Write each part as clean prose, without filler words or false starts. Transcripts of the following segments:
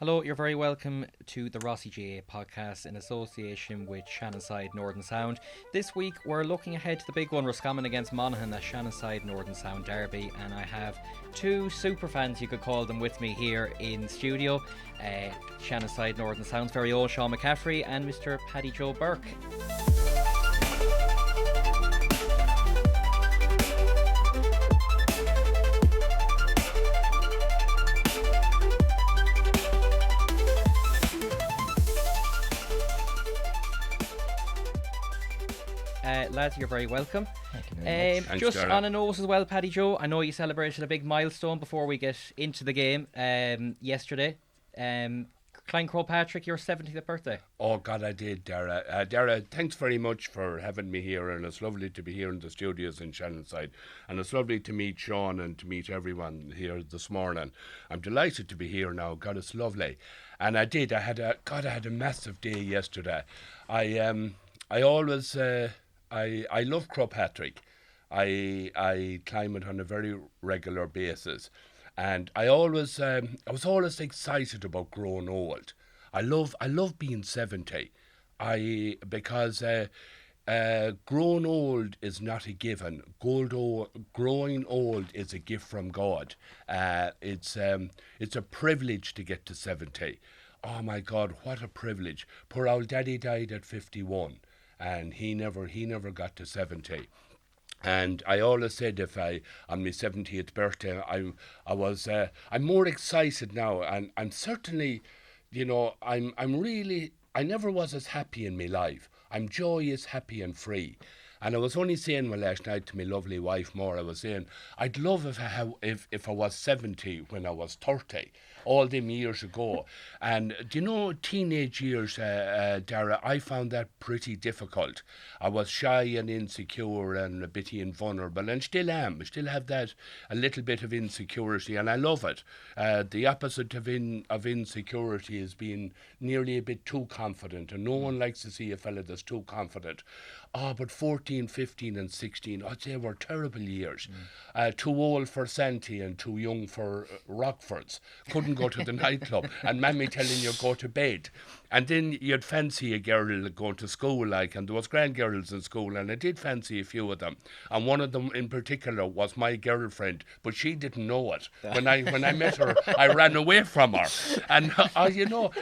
Hello, you're very welcome to the Rossie Podcast in association with Shannonside Northern Sound. This week we're looking ahead to the big one, Roscommon against Monaghan, at Shannonside Northern Sound derby, and I have two superfans, you could call them, with me here in studio. Shannonside Northern Sound's very old Sean McCaffrey and Mr. Paddy Burke. Lads, you're very welcome. Thank you very much. Just on a note as well, Paddy Joe, I know you celebrated a big milestone before we get into the game yesterday. Klein Patrick, your 70th birthday. Oh God, I did, Dara. Dara, thanks very much for having me here, and it's lovely to be here in the studios in Shannonside, and it's lovely to meet Sean and to meet everyone here this morning. I'm delighted to be here now. God, it's lovely, and I did. I had a massive day yesterday. I always I love Patrick. I climb it on a very regular basis, and I was always excited about growing old. I love being 70. Because growing old is not a given. Growing old is a gift from God. It's a privilege to get to 70. Oh my God, what a privilege! Poor old Daddy died at 51. And he never got to 70. And I always said on my 70th birthday, I'm more excited now, and I'm certainly, I never was as happy in my life. I'm joyous, happy and free. And I was only saying last night to my lovely wife, Maura, I was saying, I'd love if I was 70 when I was 30, all them years ago. And teenage years, Dara, I found that pretty difficult. I was shy and insecure and a bit invulnerable, and still am. I still have that, a little bit of insecurity, and I love it. The opposite of insecurity is being nearly a bit too confident, and no one likes to see a fella that's too confident. But 14, 15 and 16, I'd say were terrible years. Too old for Santi and too young for Rockfords. Couldn't go to the nightclub, and mammy telling you go to bed. And then you'd fancy a girl going to school, and there was grand girls in school, and I did fancy a few of them. And one of them in particular was my girlfriend, but she didn't know it. When I met her, I ran away from her. And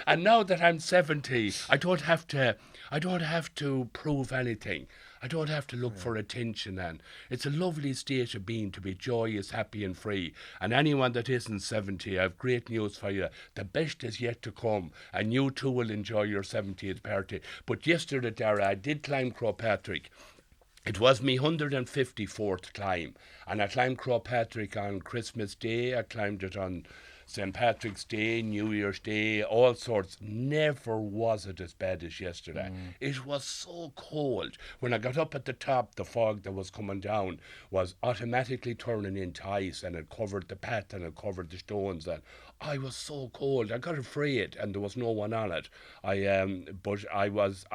and now that I'm 70, I don't have to prove anything. I don't have to look for attention, and it's a lovely state of being, to be joyous, happy and free. And anyone that isn't 70, I have great news for you. The best is yet to come, and you too will enjoy your 70th birthday. But yesterday, Dara, I did climb Patrick. It was me 154th climb, and I climbed Patrick on Christmas Day. I climbed it on St. Patrick's Day, New Year's Day, all sorts. Never was it as bad as yesterday. It was so cold. When I got up at the top, the fog that was coming down was automatically turning into ice, and it covered the path and it covered the stones, and I was so cold. I got afraid, and there was no one on it. But I was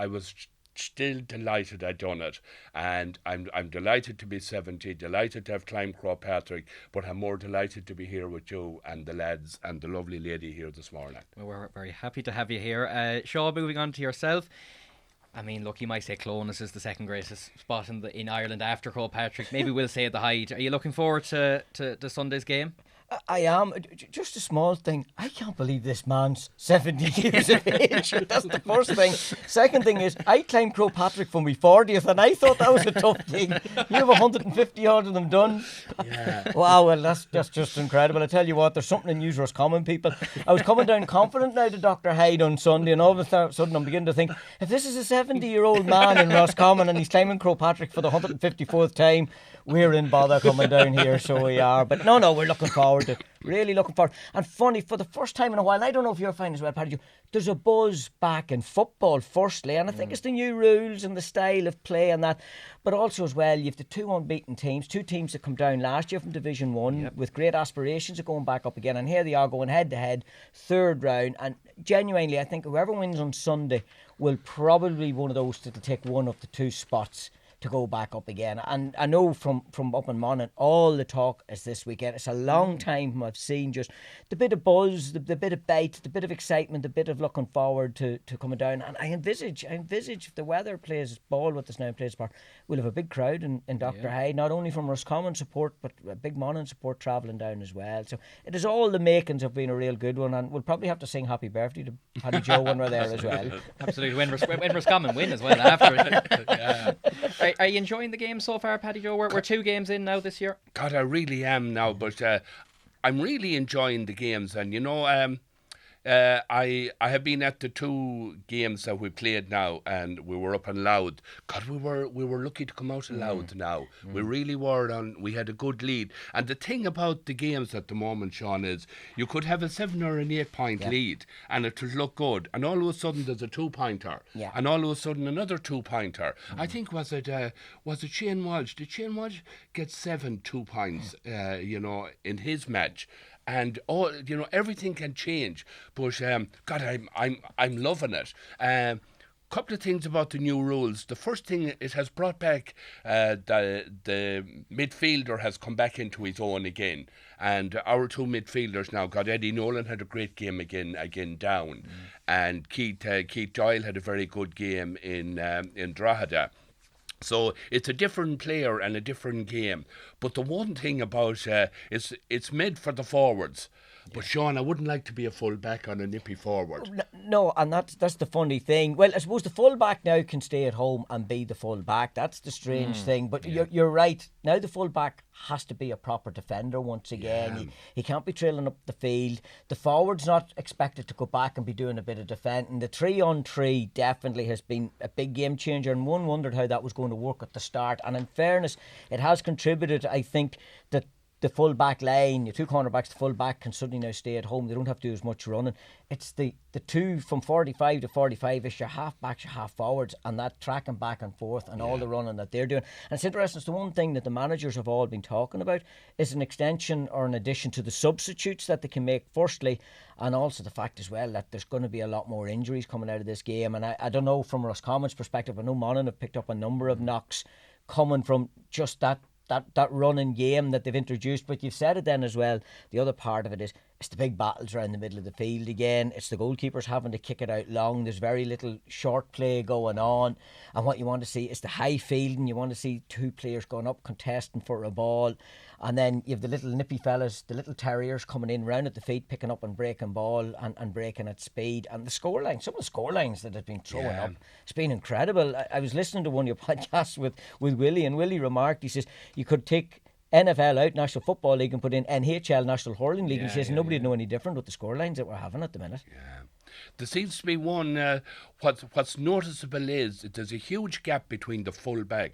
still delighted I'd done it, and I'm delighted to be 70, delighted to have climbed Patrick, but I'm more delighted to be here with you and the lads and the lovely lady here this morning. Well, we're very happy to have you here. Sean, moving on to yourself. I mean, look, you might say Clones is the second greatest spot in Ireland after Patrick. Maybe we'll say the Hyde. Are you looking forward to Sunday's game? I am. Just a small thing. I can't believe this man's 70 years of age. That's the first thing. Second thing is, I climbed Patrick for my 40th, and I thought that was a tough thing. You have 150 odd of them done. Yeah. Wow, well, that's just incredible. I tell you what, there's something in you Roscommon people. I was coming down confident now to Dr. Hyde on Sunday, and all of a sudden I'm beginning to think, if this is a 70-year-old man in Roscommon and he's climbing Patrick for the 154th time, we're in bother coming down here, so we are. But no, we're looking forward to it. Really looking forward. And funny, for the first time in a while, I don't know if you're finding as well, Paddy, there's a buzz back in football, firstly, and I think it's the new rules and the style of play and that. But also as well, you've the two unbeaten teams, two teams that come down last year from Division 1 with great aspirations of going back up again. And here they are going head-to-head, third round. And genuinely, I think whoever wins on Sunday will probably be one of those that'll take one of the two spots to go back up again. And I know from up in Monaghan, all the talk is this weekend. It's a long time I've seen just the bit of buzz, the bit of bite, the bit of excitement, the bit of looking forward to coming down. And I envisage if the weather plays ball with us now, plays part, we'll have a big crowd in Dr. Hyde, not only from Roscommon support, but a big Monaghan support travelling down as well. So it is all the makings of being a real good one, and we'll probably have to sing happy birthday to Paddy Joe when we're there as well. Absolutely, when Roscommon win as well after it. Are you enjoying the game so far, Paddy Joe? We're 2 games in now this year. God, I really am now, but I'm really enjoying the games, and I have been at the 2 games that we played now, and we were up and Louth. God, we were lucky to come out of Louth now. We really were we had a good lead. And the thing about the games at the moment, Sean, is you could have a 7 or an 8 point lead, and it would look good. And all of a sudden there's a 2-pointer, and all of a sudden another 2-pointer. I think was it Shane Walsh? Did Shane Walsh get 7 2-points? In his match? And everything can change, but God, I'm loving it. Couple of things about the new rules. The first thing, it has brought back the midfielder has come back into his own again, and our 2 midfielders now. God, Eddie Nolan had a great game again down, and Keith Doyle had a very good game in Drogheda. So it's a different player and a different game. But the one thing about it's made for the forwards. But Sean, I wouldn't like to be a full back on a nippy forward. No, and that's the funny thing. Well, I suppose the full back now can stay at home and be the full back. That's the strange thing. But you're right. Now the full back has to be a proper defender once again. He can't be trailing up the field. The forward's not expected to go back and be doing a bit of defending. The 3-on-3 definitely has been a big game changer, and one wondered how that was going to work at the start. And in fairness, it has contributed, I think, that the full back line, your 2 cornerbacks, the full back can suddenly now stay at home. They don't have to do as much running. It's the 2 from 45 to 45 is your half backs, your half forwards, and that tracking back and forth and all the running that they're doing. And it's interesting, it's the one thing that the managers have all been talking about is an extension or an addition to the substitutes that they can make, firstly, and also the fact as well that there's going to be a lot more injuries coming out of this game. And I don't know, from Roscommon's perspective, I know Monaghan have picked up a number of knocks coming from just that running game that they've introduced. But you've said it then as well, the other part of it is it's the big battles around the middle of the field again. It's the goalkeepers having to kick it out long. There's very little short play going on, and what you want to see is the high fielding. You want to see 2 players going up contesting for a ball, and then you have the little nippy fellas, the little terriers coming in round at the feet, picking up and breaking ball and breaking at speed. And the scoreline, some of the scorelines that have been thrown up, it's been incredible. I was listening to one of your podcasts with Willie, and Willie remarked, he says, you could take NFL out, National Football League, and put in NHL, National Hurling League. He says nobody would know any different with the scorelines that we're having at the minute. There seems to be one, what's noticeable is there's a huge gap between the full back,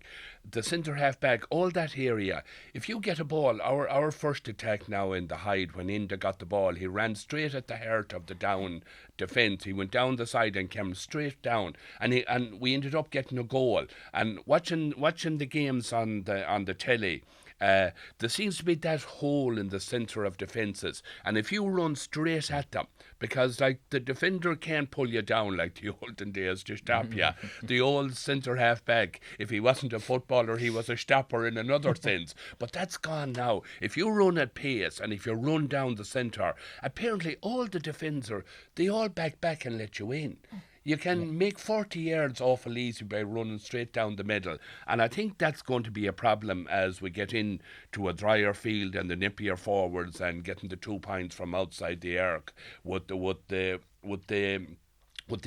the centre half back, all that area. If you get a ball, our first attack now in the Hyde, when Inda got the ball, he ran straight at the heart of the down defence. He went down the side and came straight down, and we ended up getting a goal. And watching the games on the telly, there seems to be that hole in the centre of defences, and if you run straight at them, because like the defender can't pull you down like the olden days to stop you. The old centre half back, if he wasn't a footballer, he was a stopper in another sense, but that's gone now. If you run at pace and if you run down the centre, apparently all the defender, they all back and let you in. You can make 40 yards awful easy by running straight down the middle. And I think that's going to be a problem as we get into a drier field and the nippier forwards and getting the 2 points from outside the arc with the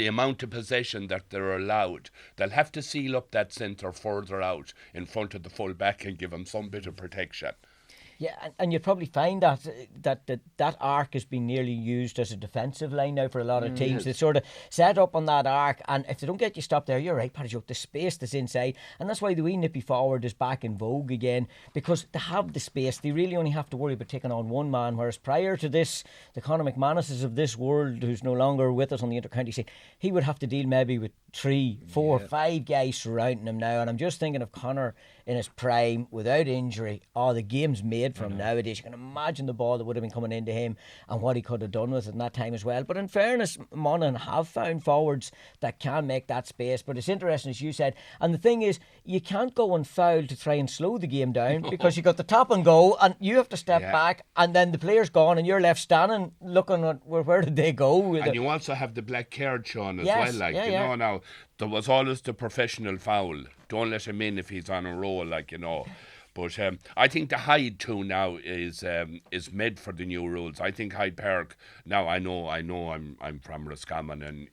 amount of possession that they're allowed. They'll have to seal up that centre further out in front of the full back and give them some bit of protection. Yeah, and you'd probably find that arc has been nearly used as a defensive line now for a lot of teams. They sort of set up on that arc, and if they don't get you stopped there, you're right, Paddy Joe, the space that's inside. And that's why the wee nippy forward is back in vogue again, because they have the space. They really only have to worry about taking on one man, whereas prior to this, the Conor McManuses of this world, who's no longer with us on the inter-county scene, he would have to deal maybe with 3, 4, 5 guys surrounding him now. And I'm just thinking of Conor in his prime, without injury. Oh, the game's made for him nowadays. You can imagine the ball that would have been coming into him and what he could have done with it in that time as well. But in fairness, Monaghan have found forwards that can make that space. But it's interesting, as you said. And the thing is, you can't go and foul to try and slow the game down because you got the tap and go, and you have to step back, and then the player's gone, and you're left standing looking at where did they go? And you also have the black card, Sean, as well. Like, you know, now, there was always the professional foul. Don't let him in if he's on a roll, like, you know. But I think the Hyde too now is made for the new rules. I think Hyde Park now. I know. I'm from Roscommon, and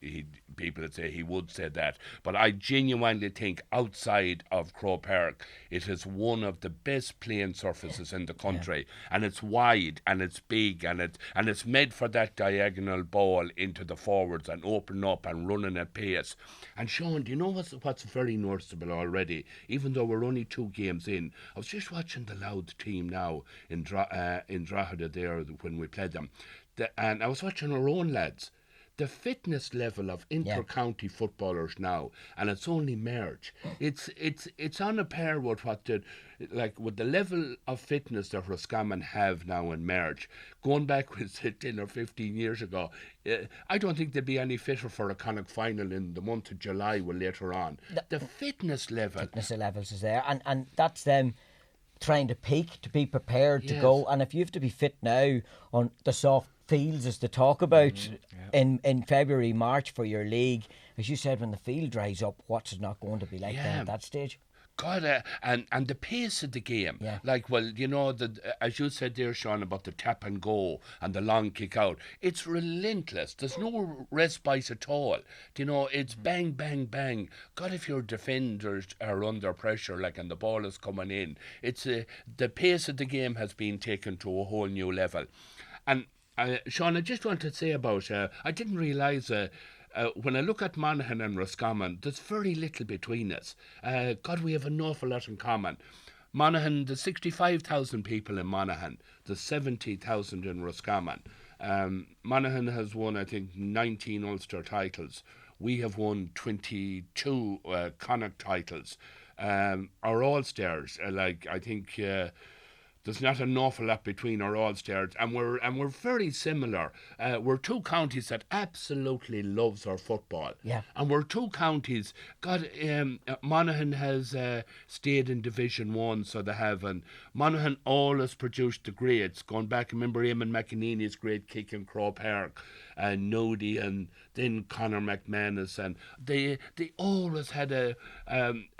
people that say he would say that, but I genuinely think outside of Croke Park, it is one of the best playing surfaces in the country, and it's wide and it's big and it's made for that diagonal ball into the forwards and open up and running at pace. And Sean, do you know what's very noticeable already? Even though we're only 2 games in, I was just watching the Louth team now in Drogheda there when we played them, and I was watching our own lads. The fitness level of inter-county footballers now, and it's only March. It's on a par with with the level of fitness that Roscommon have now in March. Going back with 10 or 15 years ago, I don't think they'd be any fitter for a Connacht final in the month of July or later on. The fitness levels is there, and that's them trying to peak, to be prepared to go. And if you have to be fit now on the soft fields, as they talk about in February, March for your league, as you said, when the field dries up, what's not going to be like then at that stage? God, and the pace of the game, like, well, you know, as you said there, Sean, about the tap and go and the long kick out, it's relentless. There's no respite at all. You know, it's bang, bang, bang. God, if your defenders are under pressure, like, and the ball is coming in, it's the pace of the game has been taken to a whole new level. And Sean, I just want to say about, I didn't realise when I look at Monaghan and Roscommon, there's very little between us. God, we have an awful lot in common. Monaghan, there's 65,000 people in Monaghan. There's 70,000 in Roscommon. Monaghan has won, I think, 19 Ulster titles. We have won 22 Connacht titles. Our All-Stars, I think... there's not an awful lot between our All-Stars, and we're very similar. We're 2 counties that absolutely loves our football. Yeah. And we're 2 counties. God, Monaghan has stayed in Division 1, so they have, and Monaghan always produced the greats. Going back, remember Eamon McEnany's great kick in Croke Park, and Nody, and then Conor McManus, and they always had a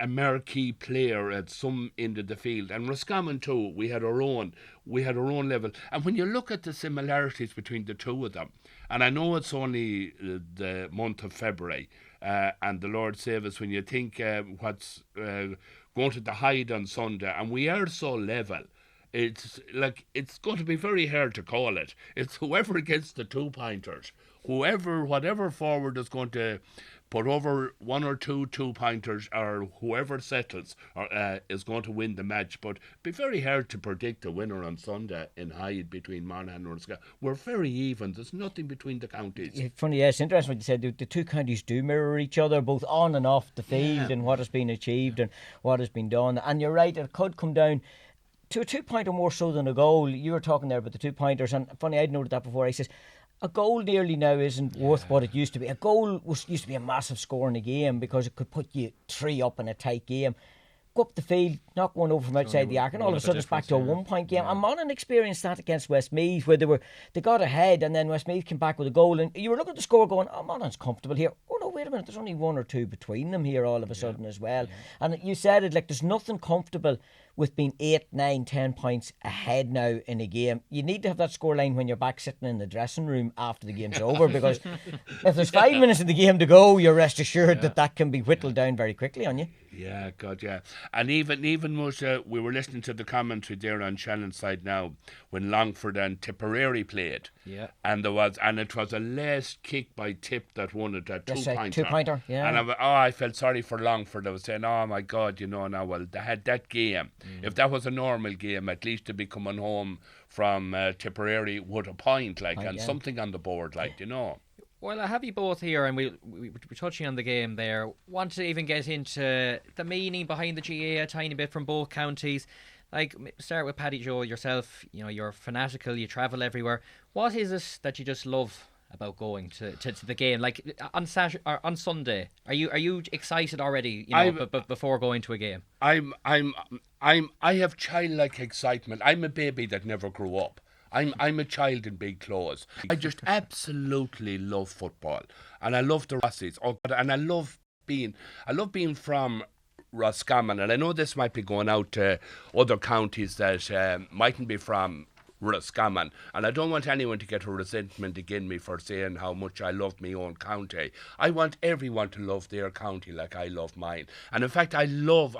marquee player at some end of the field. And Roscommon too, we had our own level. And when you look at the similarities between the two of them, and I know it's only the month of February, and the Lord save us when you think what's going to the Hyde on Sunday, and we are so level. It's going to be very hard to call it. It's whoever gets the 2-pointers, whatever forward is going to put over 1 or 2 2-pointers, or whoever settles is going to win the match. But it'd be very hard to predict a winner on Sunday in Hyde between Monaghan and Roscommon. We're very even. There's nothing between the counties. It's funny, it's interesting what you said. The 2 counties do mirror each other, both on and off the field, and what has been achieved and what has been done. And you're right, it could come down to a 2-pointer more so than a goal. You were talking there about the 2-pointers, and funny, I'd noted that before. I says, a goal nearly now isn't worth what it used to be. A goal used to be a massive score in a game because it could put you 3 up in a tight game. Go up the field, knock one over from outside the arc, and all of a sudden it's back to a 1-point game. And Monaghan experienced that against Westmeath, where they got ahead, and then Westmeath came back with a goal, and you were looking at the score going, oh, Monaghan's comfortable here. Oh no, wait a minute, there's only 1 or 2 between them here all of a sudden as well. And you said it, like, there's nothing comfortable with being 8, 9, 10 points ahead now in a game. You need to have that scoreline when you're back sitting in the dressing room after the game's over, because if there's 5 minutes of the game to go, you're rest assured that can be whittled down very quickly on you. Yeah, God, yeah. And even was we were listening to the commentary there on Shannonside now when Longford and Tipperary played. Yeah. And it was a last kick by Tip that won it, that 2-pointer. 2-pointer, yeah. And I felt sorry for Longford. I was saying, oh my God, now, well, they had that game. If that was a normal game, at least to be coming home from Tipperary with a point, something on the board, Well, I have you both here, and we're touching on the game there. Want to even get into the meaning behind the GA a tiny bit from both counties. Like, start with Paddy Joe, yourself. You know, you're fanatical, you travel everywhere. What is it that you just love about going to the game? Like, on Saturday or on Sunday, are you excited already, you know, before going to a game? I have childlike excitement. I'm a baby that never grew up. I'm a child in big clothes. I just absolutely love football, and I love the Rossies. And I love being from Roscommon, and I know this might be going out to other counties that mightn't be from Roscommon, and I don't want anyone to get a resentment against me for saying how much I love my own county. I want everyone to love their county like I love mine, and in fact, I love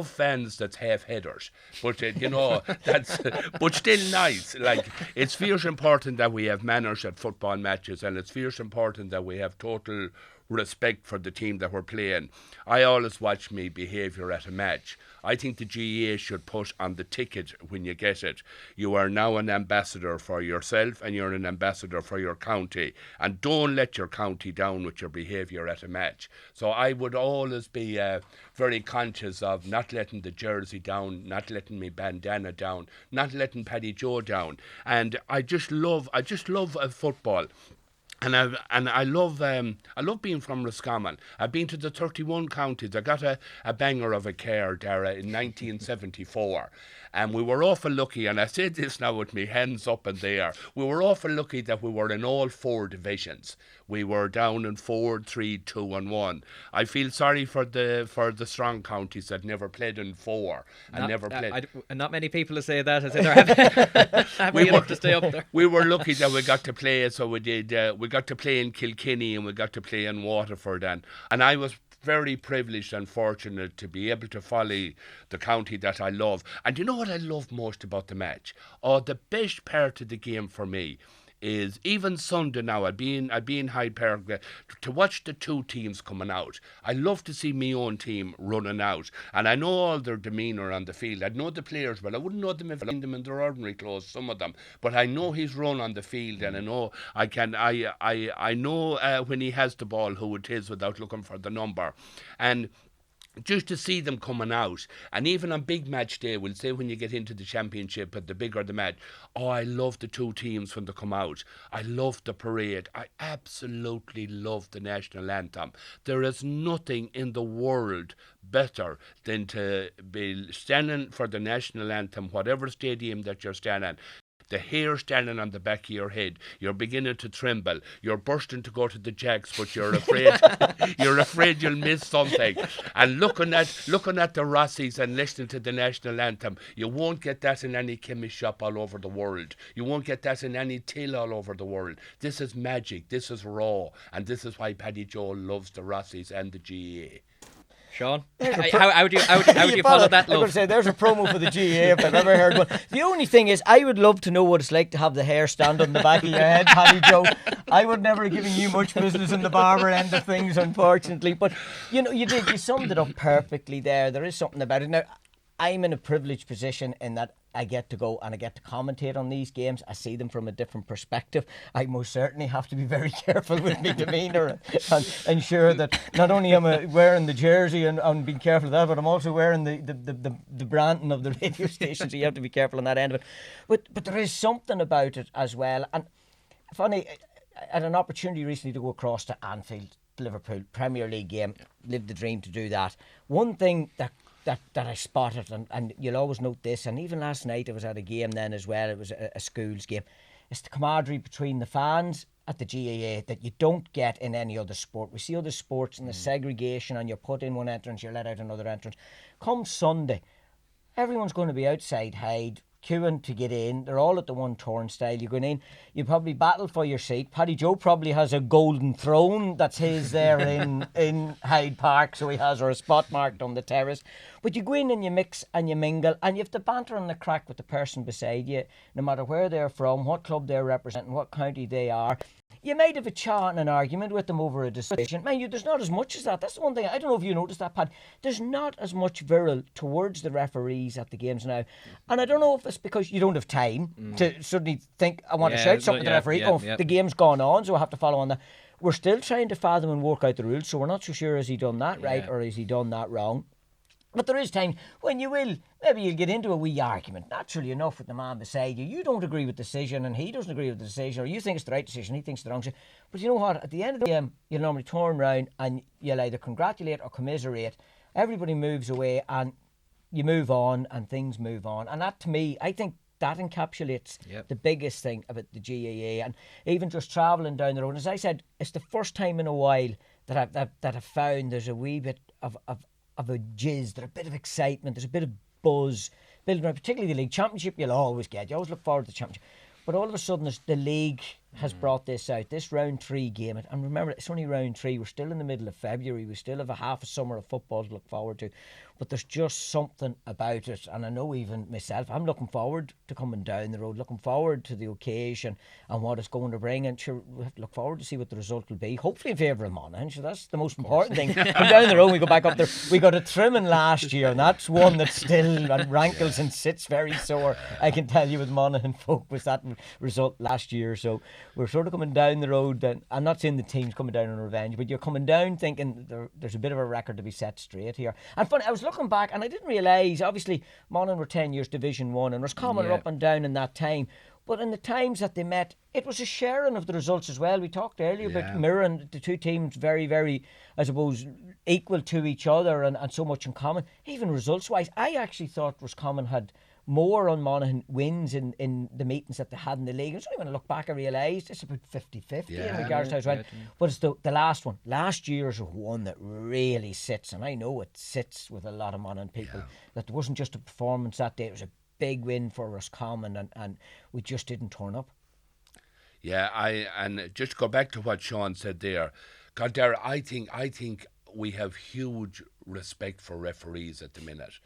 fans that's half headers, but you know that's but still nice. Like, it's fierce important that we have manners at football matches, and it's fierce important that we have total respect for the team that we're playing. I always watch me behaviour at a match. I think the GAA should put on the ticket when you get it, you are now an ambassador for yourself and you're an ambassador for your county, and don't let your county down with your behaviour at a match. So I would always be very conscious of not letting the jersey down, not letting me bandana down, not letting Paddy Joe down. And I just love football. And I love being from Roscommon. I've been to the 31 counties. I got a banger of a car, Dara, in 1974. And we were awful lucky, and I say this now with my hands up in the air, we were awful lucky that we were in all 4 divisions. We were down in 4, 3, 2 and 1. I feel sorry for the strong counties that never played in 4 and never played. Not many people say that. I say they're happy enough to stay up there. We were lucky that we got to play, so we did. We got to play in Kilkenny and we got to play in Waterford, and I was very privileged and fortunate to be able to follow the county that I love. And you know what I love most about the match? The best part of the game for me is even Sunday now. I'd be in Hyde Park to watch the 2 teams coming out. I love to see my own team running out, and I know all their demeanour on the field. I'd know the players well. I wouldn't know them if I seen them in their ordinary clothes, some of them, but I know his run on the field, and I know I know when he has the ball who it is without looking for the number. And just to see them coming out, and even on big match day, we'll say when you get into the championship, at the bigger the match, I love the 2 teams when they come out. I love the parade. I absolutely love the national anthem. There is nothing in the world better than to be standing for the national anthem, whatever stadium that you're standing. The hair standing on the back of your head, you're beginning to tremble, you're bursting to go to the jacks, but you're afraid you'll miss something. And looking at the Rossies and listening to the national anthem, you won't get that in any chemist shop all over the world. You won't get that in any till all over the world. This is magic, this is raw, and this is why Paddy Joe loves the Rossies and the GAA. Sean, how do you follow that love? I'm going to say there's a promo for the GAA if I've ever heard one. The only thing is, I would love to know what it's like to have the hair stand on the back of your head, Paddy Joe. I would never have given you much business in the barber end of things, unfortunately. But you know, you summed it up perfectly there. There is something about it. Now, I'm in a privileged position in that I get to go and I get to commentate on these games. I see them from a different perspective. I most certainly have to be very careful with my demeanour and ensure that not only am I wearing the jersey and being careful of that, but I'm also wearing the branding of the radio station, so you have to be careful on that end of it. But there is something about it as well. And funny, I had an opportunity recently to go across to Anfield, Liverpool, Premier League game, lived the dream to do that. One thing that I spotted, and you'll always note this, and even last night I was at a game then as well, it was a schools game, it's the camaraderie between the fans at the GAA that you don't get in any other sport. We see other sports and the segregation, and you're put in one entrance, you're let out another entrance. Come Sunday, everyone's going to be outside Hyde, queuing to get in. They're all at the one turnstile. You're going in, you probably battle for your seat. Paddy Joe probably has a golden throne that's his there in Hyde Park, so he has, or a spot marked on the terrace. But you go in and you mix and you mingle, and you have to banter and the crack with the person beside you, no matter where they're from, what club they're representing, what county they are. you might have a chat and an argument with them over a decision. Mind you, there's not as much as that. That's the one thing. I don't know if you noticed that, Pat. There's not as much viral towards the referees at the games now. And I don't know if it's because you don't have time to suddenly think, I want to shout something at the referee. The game's gone on, so I have to follow on that. We're still trying to fathom and work out the rules, so we're not so sure has he done that right or has he done that wrong. But there is time when maybe you'll get into a wee argument, naturally enough, with the man beside you. You don't agree with the decision and he doesn't agree with the decision, or you think it's the right decision, he thinks it's the wrong decision. But you know what? At the end of the game, you'll normally turn round and you'll either congratulate or commiserate. Everybody moves away and you move on and things move on. And that, to me, I think that encapsulates the biggest thing about the GAA. And even just travelling down the road, as I said, it's the first time in a while that I've found there's a wee bit of a jizz, there's a bit of excitement, there's a bit of buzz building around, particularly the league championship. You always look forward to the championship, but all of a sudden the league has brought this out, this round 3 game, and remember, it's only round 3. We're still in the middle of February, we still have a half a summer of football to look forward to, but there's just something about it. And I know even myself, I'm looking forward to coming down the road, looking forward to the occasion and what it's going to bring. And sure, we have to look forward to see what the result will be, hopefully in favour of Monaghan. So that's the most important thing. Come down the road, we go back up there. We got a trimming last year, and that's one that still rankles and sits very sore, I can tell you, with Monaghan folk, was that result last year. So we're sort of coming down the road, and I'm not saying the team's coming down on revenge, but you're coming down thinking there's a bit of a record to be set straight here. And funny, I was looking back and I didn't realise, obviously Monaghan were 10 years Division 1 and Roscommon are up and down in that time, but in the times that they met, it was a sharing of the results as well. We talked earlier about mirroring the two teams very, very, I suppose, equal to each other and so much in common. Even results wise, I actually thought Roscommon had more on Monaghan wins in the meetings that they had in the league. It's only when I look back I realised it's about 50-50 in regards to how it's right. But it's the last one. Last year's one that really sits, and I know it sits with a lot of Monaghan people, that it wasn't just a performance that day, it was a big win for Roscommon, and we just didn't turn up. Yeah, and just go back to what Sean said there. God, Dara, I think we have huge respect for referees at the minute.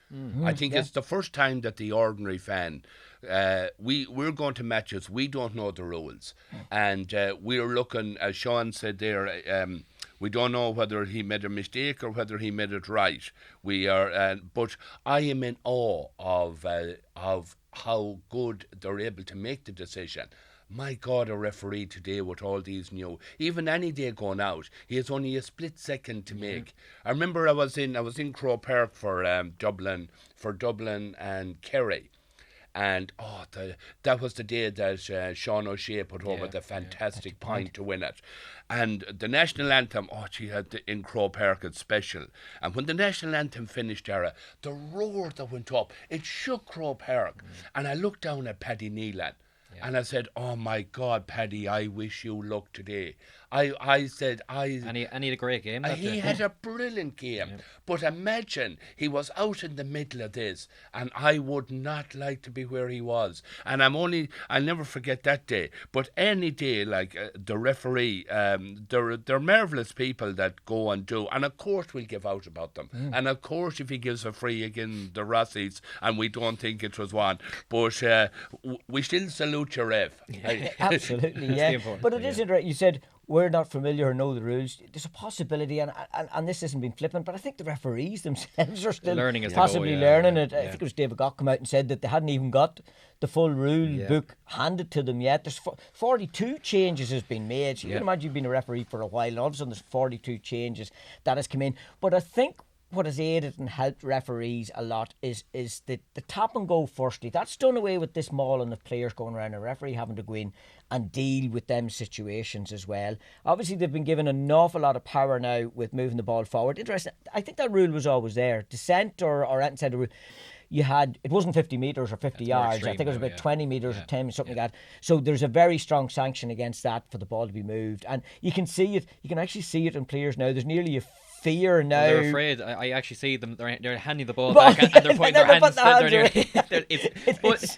I think it's the first time that the ordinary fan, we're going to matches, we don't know the rules, and we're looking, as Sean said there, we don't know whether he made a mistake or whether he made it right. We are, but I am in awe of how good they're able to make the decision. My God, a referee today with all these new, even any day going out, he has only a split second to make. I remember I was in Croke Park for Dublin and Kerry, and that was the day that Sean O'Shea put over the fantastic point to win it. And the national anthem, in Croke Park, it's special. And when the national anthem finished, the roar that went up, it shook Croke Park. And I looked down at Paddy Neelan. And I said, "Oh my God, Paddy, I wish you luck today." I said, And he had a great game. He had a brilliant game. Yeah. But imagine he was out in the middle of this, and I would not like to be where he was. And I'll never forget that day. But any day, like the referee, they're marvellous people that go and do. And of course we'll give out about them. And of course if he gives a free again, the Rossies, and we don't think it was one. But we still salute your ref. Absolutely, yeah. But it is interesting. You said, we're not familiar or know the rules. There's a possibility, and this isn't being flippant, but I think the referees themselves are still possibly learning it. I think it was David Gott come out and said that they hadn't even got the full rule book handed to them yet. There's 42 changes has been made. So you can imagine you've been a referee for a while, and all of a sudden there's 42 changes that has come in. But I think what has aided and helped referees a lot is the tap and go firstly. That's done away with this mauling of players going around, a referee having to go in and deal with them situations as well. Obviously they've been given an awful lot of power now with moving the ball forward. Interesting, I think that rule was always there. Dissent or outside the rule, you had, it wasn't 50 metres or 50 yards. I think it was about 20 metres or 10, something like that. So there's a very strong sanction against that for the ball to be moved. And you can see it, you can actually see it in players now. There's nearly a fear now. Well, they're afraid. I actually see them. They're handing the ball back and they're putting their hands.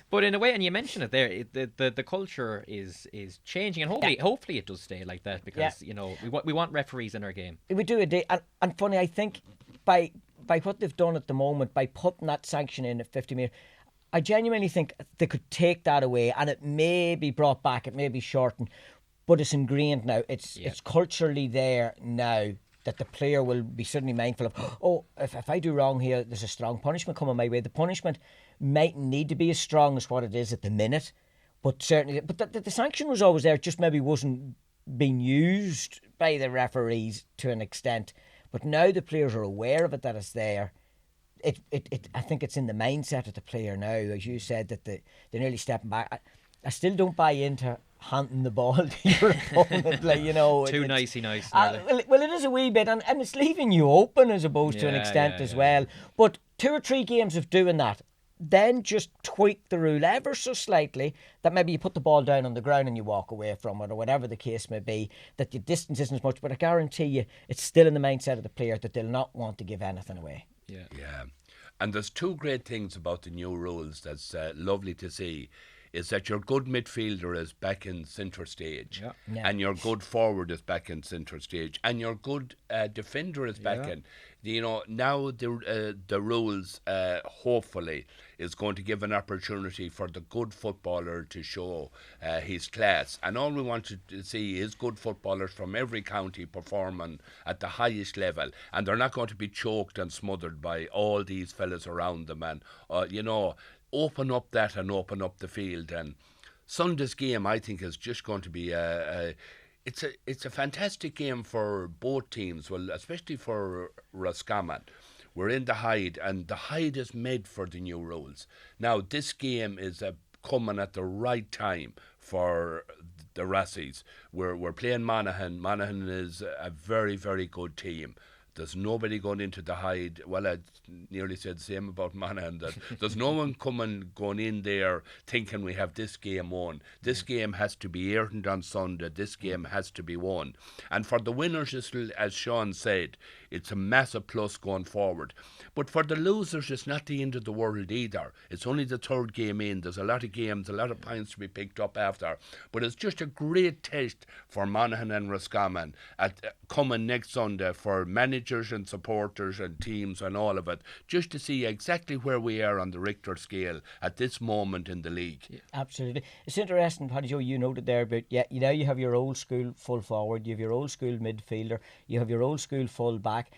But in a way, and you mentioned it there, the culture is changing, and hopefully it does stay like that, because we want referees in our game. We do indeed, and funny, I think by what they've done at the moment, by putting that sanction in at 50 metres, I genuinely think they could take that away, and it may be brought back, it may be shortened. but it's ingrained now. It's culturally there now that the player will be suddenly mindful of, oh, if I do wrong here, there's a strong punishment coming my way. The punishment mightn't need to be as strong as what it is at the minute, but certainly, but the sanction was always there. It just maybe wasn't being used by the referees to an extent. But now the players are aware of it, that it's there. I think it's in the mindset of the player now, as you said, that they're nearly stepping back. I still don't buy into handing the ball to your opponent, like, you know. Too nicey nice. Well, it is a wee bit, and it's leaving you open as opposed to an extent as well. But 2 or 3 games of doing that, then just tweak the rule ever so slightly, that maybe you put the ball down on the ground and you walk away from it, or whatever the case may be, that your distance isn't as much, but I guarantee you it's still in the mindset of the player that they'll not want to give anything away. Yeah. And there's 2 great things about the new rules that's lovely to see, is that your good midfielder is back in centre stage, and your good forward is back in centre stage, and your good defender is back in. You know, now the rules hopefully is going to give an opportunity for the good footballer to show his class, and all we want to see is good footballers from every county performing at the highest level, and they're not going to be choked and smothered by all these fellas around them, and you know, open up that and open up the field. And Sunday's game, I think, is just going to be it's a fantastic game for both teams. Well, especially for Roscommon. We're in the Hyde, and the Hyde is made for the new rules. Now, this game is coming at the right time for the Rossies. We're playing Monaghan. Monaghan is a very, very good team. There's nobody going into the Hyde. Well, I nearly said the same about Monaghan. That there's no one going in there thinking we have this game won. This game has to be earned on Sunday. This game has to be won. And for the winners, as Sean said, it's a massive plus going forward. But for the losers, it's not the end of the world either. It's only the 3rd game in. There's a lot of games, a lot of points to be picked up after. But it's just a great test for Monaghan and Roscommon coming next Sunday, for managers and supporters and teams and all of it, just to see exactly where we are on the Richter scale at this moment in the league. Yeah, absolutely. It's interesting, Paddy Joe, you noted there, but you know, you have your old school full forward, you have your old school midfielder, you have your old school full back.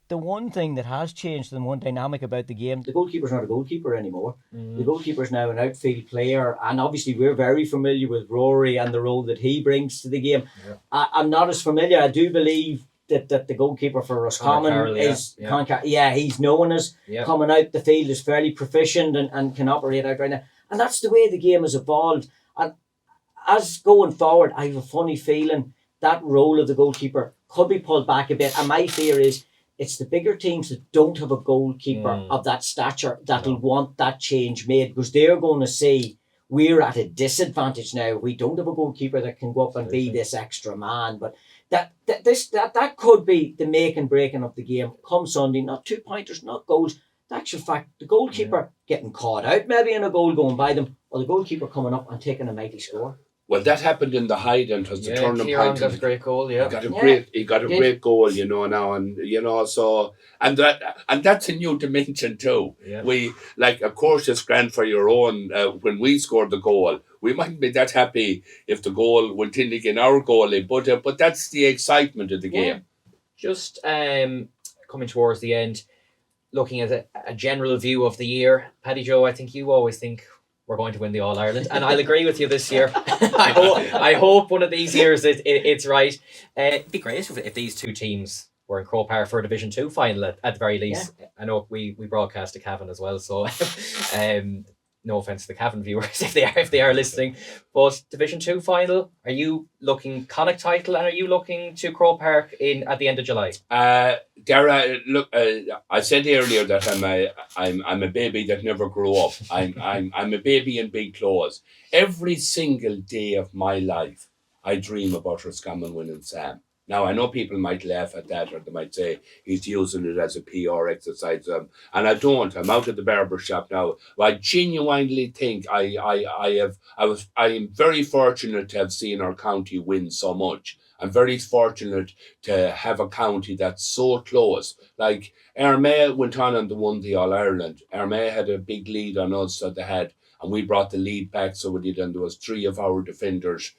The one thing that has changed, and one dynamic about the game, the goalkeeper's not a goalkeeper anymore. The goalkeeper's now an outfield player, and obviously we're very familiar with Rory and the role that he brings to the game. I'm not as familiar. I do believe that the goalkeeper for Roscommon is he's known as coming out the field, is fairly proficient and can operate out right now. And that's the way the game has evolved. And as going forward, I have a funny feeling that role of the goalkeeper could be pulled back a bit. And my fear is it's the bigger teams that don't have a goalkeeper of that stature that'll want that change made, because they're going to see we're at a disadvantage now. We don't have a goalkeeper that can go up and be this extra man. But that could be the make and breaking of the game come Sunday. Not 2-pointers, not goals. The actual fact, the goalkeeper getting caught out maybe in a goal going by them, or the goalkeeper coming up and taking a mighty score. Well, that happened in the Hyde, and it was the turning point. Got a great goal. He got a great goal, you know, now, and you know, so and that's a new dimension too. Yeah. We of course, it's grand for your own. When we scored the goal, we mightn't be that happy if the goal went in again our goalie, but that's the excitement of the game. Just coming towards the end, looking at a general view of the year, Paddy Joe, I think you always think we're going to win the All-Ireland, and I'll agree with you this year. I hope one of these years it's right. It'd be great if these 2 teams were in Croke Park for a Division 2 final at the very least. Yeah. I know we broadcast to Cavan as well, so no offence to the Cavan viewers if they are listening, but Division 2 final, are you looking Connacht title, and are you looking to Croke Park at the end of July? Dara, look, I said earlier that I'm a baby that never grew up. I'm a baby in big clothes. Every single day of my life, I dream about Roscommon winning Sam. Now, I know people might laugh at that, or they might say he's using it as a PR exercise, and I don't. I'm out at the barber shop now. I genuinely think I am very fortunate to have seen our county win so much. I'm very fortunate to have a county that's so close. Like Armagh went on and they won the All-Ireland. Armagh had a big lead on us, so they had and we brought the lead back. So we did, and there was 3 of our defenders.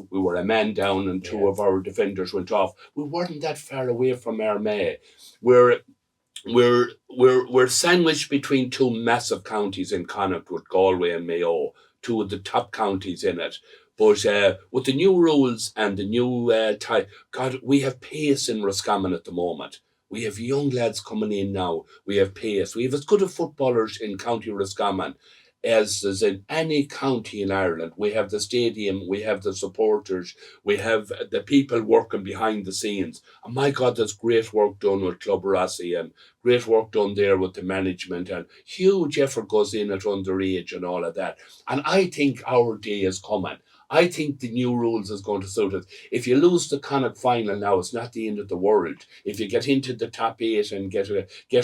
We were a man down, and 2 of our defenders went off. We weren't that far away from Armagh. We're sandwiched between 2 massive counties in Connacht with Galway and Mayo, 2 of the top counties in it. But with the new rules and the new God, we have pace in Roscommon at the moment. We have young lads coming in now. We have pace. We have as good of footballers in County Roscommon as in any county in Ireland. We have the stadium, we have the supporters, we have the people working behind the scenes. And my God, there's great work done with Club Rossie and great work done there with the management, and huge effort goes in at underage and all of that. And I think our day is coming. I think the new rules is going to suit us. If you lose the Connacht final now, it's not the end of the world. If you get into the top 8 and get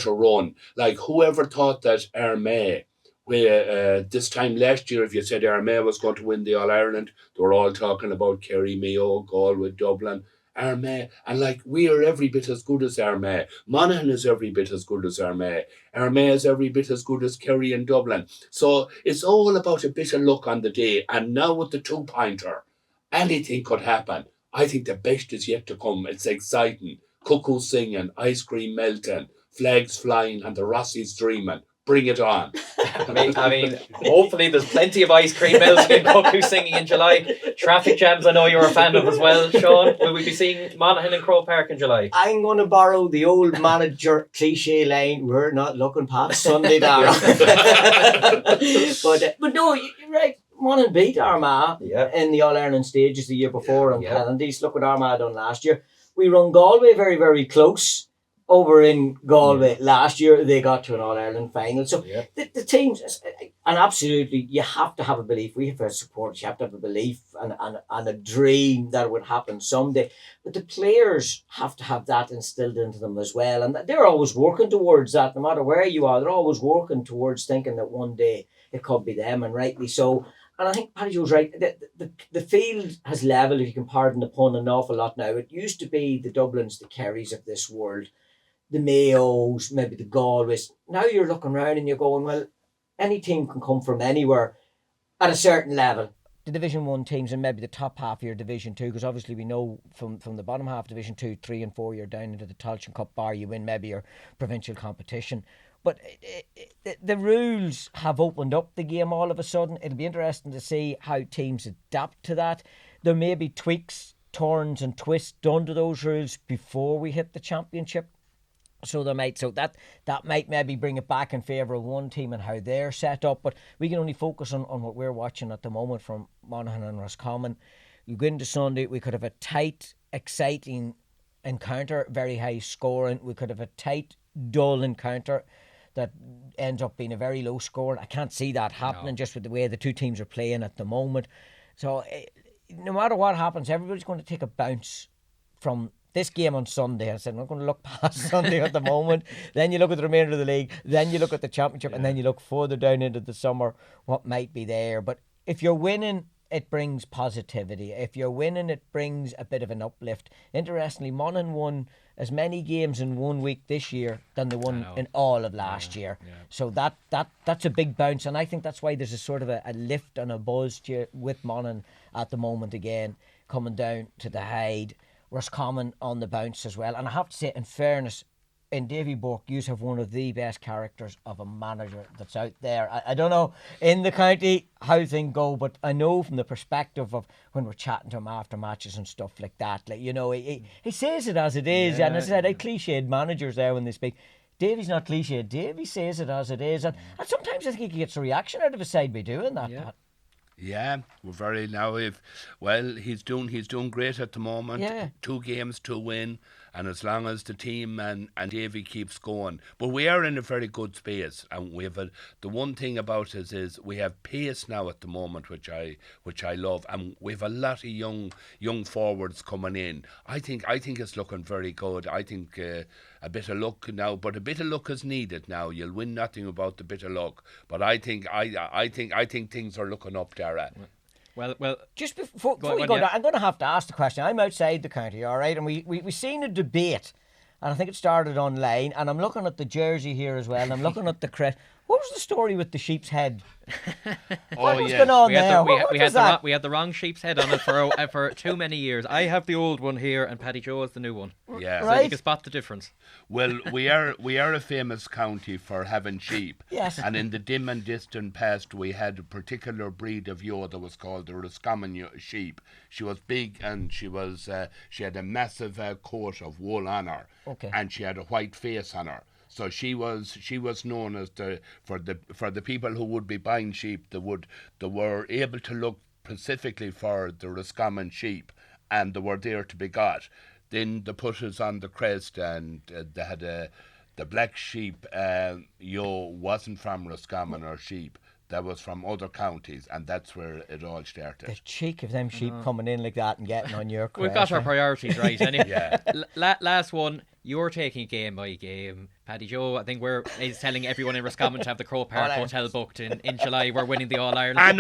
a run, like whoever thought that Armagh, where this time last year, if you said Armagh was going to win the All-Ireland, they were all talking about Kerry, Mayo, Galway, Dublin, Armagh. And like, we are every bit as good as Armagh. Monaghan is every bit as good as Armagh. Armagh is every bit as good as Kerry and Dublin. So it's all about a bit of luck on the day. And now with the 2-pointer, anything could happen. I think the best is yet to come. It's exciting. Cuckoos singing, ice cream melting, flags flying, and the Rossies dreaming. Bring it on. I mean, hopefully there's plenty of ice cream melting and cuckoo singing in July. Traffic jams I know you're a fan of as well, Sean. Will we be seeing Monaghan and Croke Park in July? I'm going to borrow the old manager cliche line, we're not looking past Sunday, Dara. But no, you're right. Monaghan beat Armagh in the All-Ireland stages the year before on penalties. Look what Armagh done last year. We run Galway very, very close. Over in Galway last year, they got to an All-Ireland final. So the teams, and absolutely, you have to have a belief. We have our supporters, you have to have a belief and a dream that it would happen someday. But the players have to have that instilled into them as well. And they're always working towards that, no matter where you are. They're always working towards thinking that one day it could be them, and rightly so. And I think Paddy Joe's right. The field has levelled, if you can pardon the pun, an awful lot now. It used to be the Dublins, the Kerrys of this world, the Mayos, maybe the Galways. Now you're looking around and you're going, well, any team can come from anywhere at a certain level. The Division 1 teams and maybe the top half of your Division 2, because obviously we know from the bottom half, Division 2, 3 and 4, you're down into the Tailteann Cup bar, you win maybe your provincial competition. But the rules have opened up the game all of a sudden. It'll be interesting to see how teams adapt to that. There may be tweaks, turns and twists done to those rules before we hit the championship. So that might maybe bring it back in favour of one team and how they're set up. But we can only focus on what we're watching at the moment from Monaghan and Roscommon. You go into Sunday, we could have a tight, exciting encounter, very high scoring. We could have a tight, dull encounter that ends up being a very low score. I can't see that happening just with the way the two teams are playing at the moment. So no matter what happens, everybody's going to take a bounce from this game on Sunday. I said, I'm not going to look past Sunday at the moment. Then you look at the remainder of the league. Then you look at the championship. And then you look further down into the summer, what might be there. But if you're winning, it brings positivity. If you're winning, it brings a bit of an uplift. Interestingly, Monaghan won as many games in 1 week this year than they won in all of last year. Yeah. So that's a big bounce. And I think that's why there's a sort of a lift and a buzz with Monaghan at the moment again, coming down to the Hyde. Roscommon on the bounce as well. And I have to say, in fairness, in Davy Burke, you have one of the best characters of a manager that's out there. I don't know in the county how things go, but I know from the perspective of when we're chatting to him after matches and stuff like that, like, you know, he says it as it is. And as I said, I cliched managers there when they speak. Davy's not cliched. Davy says it as it is. And sometimes I think he gets a reaction out of his side by doing that. Yeah. Yeah, we're very now. He's doing great at the moment. Yeah. 2 games to win, and as long as the team and Davy keeps going, but we are in a very good space, and we have the one thing about us is we have pace now at the moment, which I love, and we have a lot of young forwards coming in. I think it's looking very good. I think a bit of luck now, but a bit of luck is needed now. You'll win nothing about the bit of luck, but I think things are looking up there. Well. Just before we go down, I'm going to have to ask the question. I'm outside the county, all right, and we seen a debate, and I think it started online. And I'm looking at the jersey here as well. And I'm looking at the crest. What was the story with the sheep's head? Oh, What's yes. going on We had, there? the, we, What we, was had the, that? wrong- we had the wrong sheep's head on it for too many years. I have the old one here, and Paddy Joe has the new one. Yeah. So Right. you can spot the difference. Well, we are a famous county for having sheep. Yes. And in the dim and distant past, we had a particular breed of ewe that was called the Roscommon sheep. She was big, and she had a massive coat of wool on her, Okay. and she had a white face on her. So she was known as for the people who would be buying sheep, they were able to look specifically for the Roscommon sheep, and they were there to be got. Then they put us on the crest, and they had the black sheep. Wasn't from Roscommon or sheep. That was from other counties, and that's where it all started. The cheek of them sheep coming in like that and getting on your crest. We've got our priorities right, anyway. Yeah. Last one, you're taking game by game. Paddy Joe, I think he's telling everyone in Roscommon to have the Croke Park Hotel booked in July. We're winning the All-Ireland.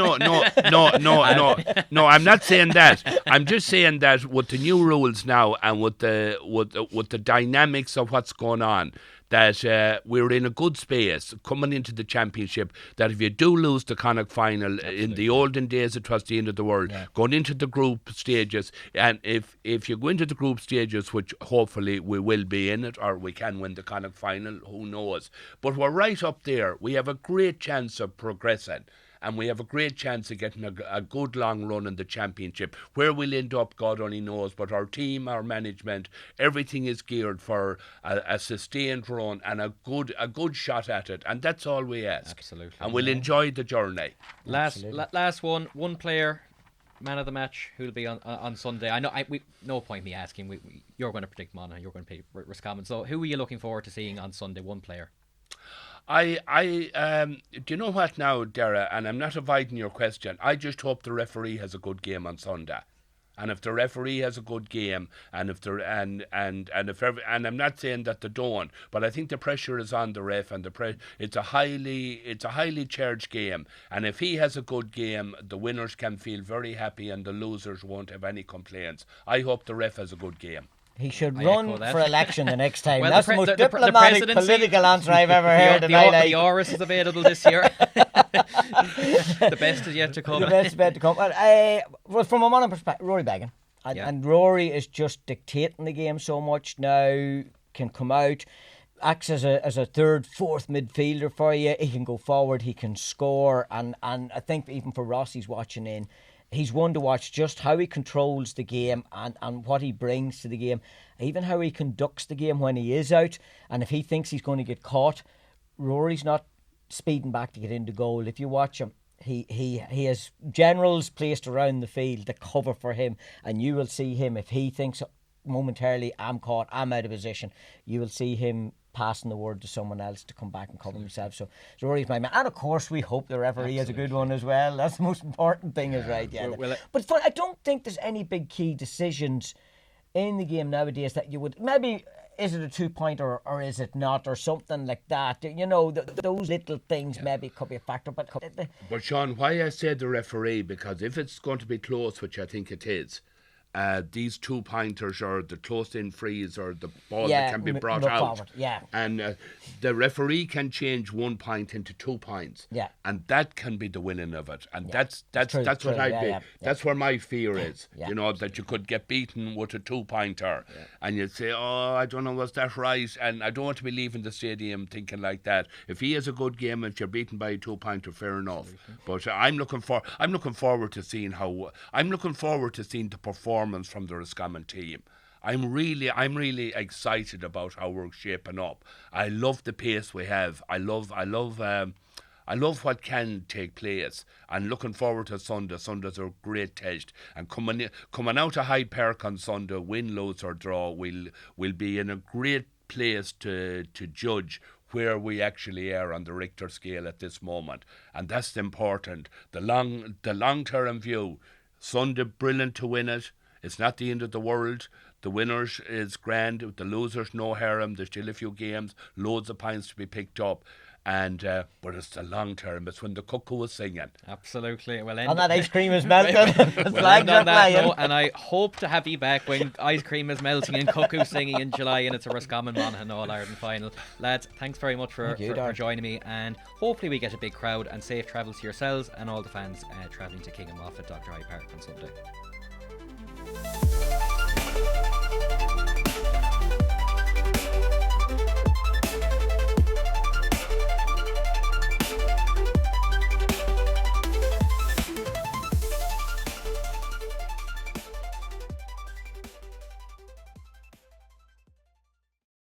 No, I'm not saying that. I'm just saying that with the new rules now, and with the dynamics of what's going on, that we're in a good space coming into the championship, that if you do lose the Connacht final, in the olden days it was the end of the world, going into the group stages, and if you go into the group stages, which hopefully we will be in it, or we can win the Connacht final, who knows, but we're right up there. We have a great chance of progressing, and we have a great chance of getting a good long run in the championship. Where we'll end up, God only knows, but our team, our management, everything is geared for a sustained run and a good shot at it, and that's all we ask. Absolutely. And we'll enjoy the journey. Last one player, man of the match, who'll be on Sunday. I know, no point me asking. You're going to predict Monaghan, you're going to pick Roscommon. So who are you looking forward to seeing on Sunday? One player. Do you know what now, Dara? And I'm not avoiding your question. I just hope the referee has a good game on Sunday. And if the referee has a good game, and I'm not saying that they don't, but I think the pressure is on the ref, and it's a highly charged game. And if he has a good game, the winners can feel very happy, and the losers won't have any complaints. I hope the ref has a good game. He should I run echo that. for election the next time. Well, That's the most diplomatic political answer I've ever heard in my life. The Oris is available this year. The best is yet to come. The best is yet to come. Well, from a Monaghan perspective, Rory Beggan. And Rory is just dictating the game so much now, can come out, acts as a third, fourth midfielder for you. He can go forward, he can score, and I think even for Rossie's watching in, he's one to watch just how he controls the game and what he brings to the game, even how he conducts the game when he is out. And if he thinks he's going to get caught, Rory's not speeding back to get into goal. If you watch him, he has generals placed around the field to cover for him, and you will see him, if he thinks momentarily, I'm caught, I'm out of position, you will see him passing the word to someone else to come back and cover himself. So Rory's my man, and of course we hope the referee has a good one as well. That's the most important thing, is right. Yeah. But I don't think there's any big key decisions in the game nowadays that you would maybe. Is it a 2-pointer or is it not, or something like that? You know, those little things maybe could be a factor. But Sean, why I said the referee, because if it's going to be close, which I think it is, these 2-pointers or the close-in frees or the ball that can be brought out. Forward. Yeah. And the referee can change 1 point into 2 points. Yeah. And that can be the winning of it. And that's true, what I'd be. yeah. That's where my fear is. Yeah. You know, that you could get beaten with a 2-pointer. Yeah. And you'd say, oh, I don't know, was that right? And I don't want to be leaving the stadium thinking like that. If he has a good game, if you're beaten by a 2-pointer, fair enough. But I'm looking forward to seeing the performance from the Roscommon team. I'm really excited about how we're shaping up. I love the pace we have. I love what can take place. And looking forward to Sunday. Sunday's a great test. And coming out of Hyde Park on Sunday, win, lose or draw, we'll be in a great place to judge where we actually are on the Richter scale at this moment. And that's important. The long-term view. Sunday, brilliant to win it. It's not the end of the world. The winners is grand. The losers, no harm. There's still a few games. Loads of points to be picked up. And but it's the long term. It's when the cuckoo is singing. Absolutely. Well, And that ice cream is melting. We'll Flags end are on that flying. note, and I hope to have you back when ice cream is melting and cuckoo singing in July, and it's a Roscommon Monaghan All Ireland final. Lads, thanks very much for joining me, and hopefully we get a big crowd, and safe travels to yourselves and all the fans travelling to King and Moffat Dr. Hyde Park on Sunday.